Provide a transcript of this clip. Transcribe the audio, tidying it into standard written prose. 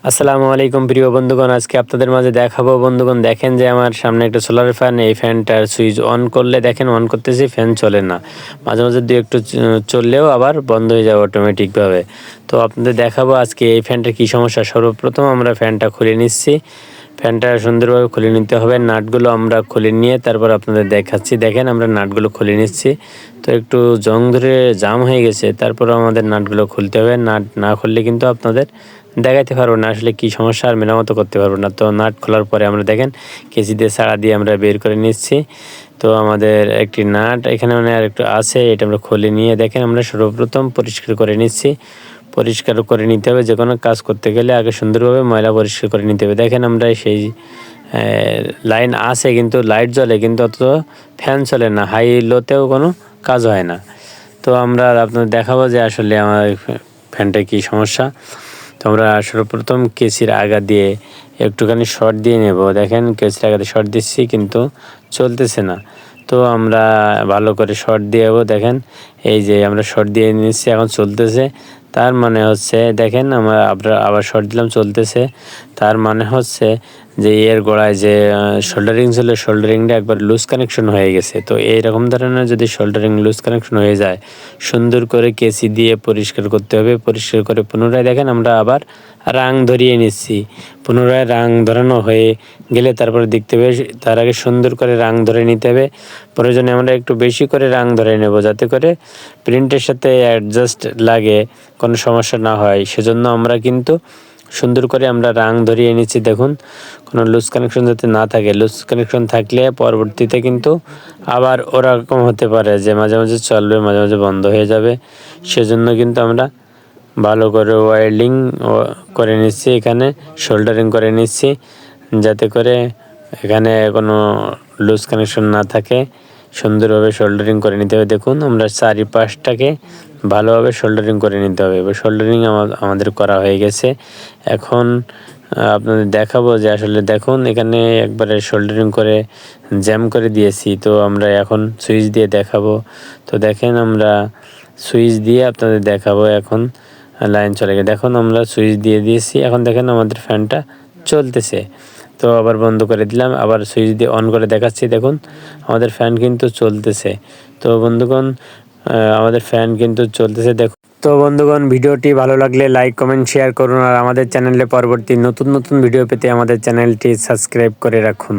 আসসালামু আলাইকুম প্রিয় বন্ধুগণ, আজকে আপনাদের মাঝে দেখাবো বন্ধুগণ। দেখেন যে আমার সামনে একটা সোলার ফ্যান, এই ফ্যানটার সুইচ অন করলে দেখেন অন করতেছি, ফ্যান চলে না। মাঝে মাঝে দু একটু চললেও আবার বন্ধ হয়ে যাবে অটোমেটিকভাবে। তো আপনাদের দেখাবো আজকে এই ফ্যানটার কী সমস্যা। সর্বপ্রথম আমরা ফ্যানটা খুলে নিচ্ছি। ফ্যানটা সুন্দরভাবে খুলে নিতে হবে। নাটগুলো আমরা খুলে নিয়ে তারপর আপনাদের দেখাচ্ছি। দেখেন আমরা নাটগুলো খুলে নিচ্ছি। তো একটু জং ধরে জাম হয়ে গেছে, তারপরও আমাদের নাটগুলো খুলতে হবে। নাট না খুললে কিন্তু আপনাদের দেখাইতে পারবো না আসলে কী সমস্যা, আর মেরামত করতে পারবো না। তো নাট খোলার পরে আমরা দেখেন কেচি দিয়ে ছাড়া দিয়ে আমরা বের করে নিচ্ছি। তো আমাদের একটি নাট এখানে মানে আর একটু আছে, এটা আমরা খুলে নিয়ে দেখেন আমরা সর্বপ্রথম পরিষ্কার করে নিচ্ছি। পরিষ্কার করে নিতে হবে, যে কোনো কাজ করতে গেলে আগে সুন্দরভাবে ময়লা পরিষ্কার করে নিতে হবে। দেখেন আমরা সেই লাইন আছে কিন্তু লাইট জ্বলে, কিন্তু অত ফ্যান চলে না, হাই লোতেও কোনো কাজ হয় না। তো আমরা আপনাদের দেখাবো যে আসলে আমার ফ্যানটার কী সমস্যা। তো আমরা সর্বপ্রথম কেচির আগা দিয়ে একটুখানি শর্ট দিয়ে নেব। দেখেন কেচির আগা দিয়ে শর্ট দিচ্ছি কিন্তু চলতেছে না। তো আমরা ভালো করে শর্ট দিয়ে দেবো। দেখেন এই যে আমরা শর্ট দিয়ে নিচ্ছি, এখন চলতেছে। তার মানে হচ্ছে দেখেন আমরা আবার শর্ট দিলাম, চলতেছে। তার মানে হচ্ছে যে এর গোড়ায় যে শোল্ডারিং ছিল, শোল্ডারিংটা একবার লুজ কানেকশন হয়ে গেছে। তো এইরকম ধরনের যদি শোল্ডারিং লুজ কানেকশন হয়ে যায়, সুন্দর করে কেচি দিয়ে পরিষ্কার করতে হবে। পরিষ্কার করে পুনরায় দেখেন আমরা আবার রাং ধরিয়ে নিচ্ছি। পুনরায় রাং ধরানো হয়ে গেলে তারপরে দেখতে হবে, তার আগে সুন্দর করে রাং ধরে নিতে হবে। প্রয়োজনে আমরা একটু বেশি করে রাং ধরে নেব, যাতে করে প্রিন্টের সাথে অ্যাডজাস্ট লাগে, কোনো সমস্যা না হয়। সেজন্য আমরা কিন্তু সুন্দর করে আমরা রাং ধরিয়ে নিচ্ছি। দেখুন কোনো লুজ কানেকশন যাতে না থাকে। লুজ কানেকশন থাকলে পরবর্তীতে কিন্তু আবার ওরকম হতে পারে যে মাঝে মাঝে চলবে, মাঝে মাঝে বন্ধ হয়ে যাবে। সেজন্য কিন্তু আমরা ভালো করে ওয়েল্ডিং করে নিচ্ছি, এখানে শোল্ডারিং করে নিচ্ছি, যাতে করে এখানে কোনো লুজ কানেকশন না থাকে। সুন্দরভাবে শোল্ডারিং করে নিতে হবে। দেখুন আমরা চারিপাশটাকে ভালোভাবে শোল্ডারিং করে নিতে হবে। এবার শোল্ডারিং আমাদের করা হয়ে গেছে। এখন আপনাদের দেখাবো যে আসলে দেখুন এখানে একবারে শোল্ডারিং করে জ্যাম করে দিয়েছি। তো আমরা এখন সুইচ দিয়ে দেখাবো। তো দেখেন আমরা সুইচ দিয়ে আপনাদের দেখাবো। এখন লাইন চলে গেছে, দেখুন আমরা সুইচ দিয়ে দিয়েছি। এখন দেখেন আমাদের ফ্যানটা চলতেছে। তো আবার বন্ধ করে দিলাম, আবার সুইচ দিয়ে অন করে দেখাচ্ছি। দেখুন আমাদের ফ্যান কিন্তু চলতেছে। তো বন্ধুগণ আমাদের ফ্যান কিন্তু চলতেছে। দেখুন তো বন্ধুগণ, ভিডিওটি ভালো লাগলে লাইক কমেন্ট শেয়ার করুন, আর আমাদের চ্যানেলে পরবর্তী নতুন নতুন ভিডিও পেতে আমাদের চ্যানেলটি সাবস্ক্রাইব করে রাখুন।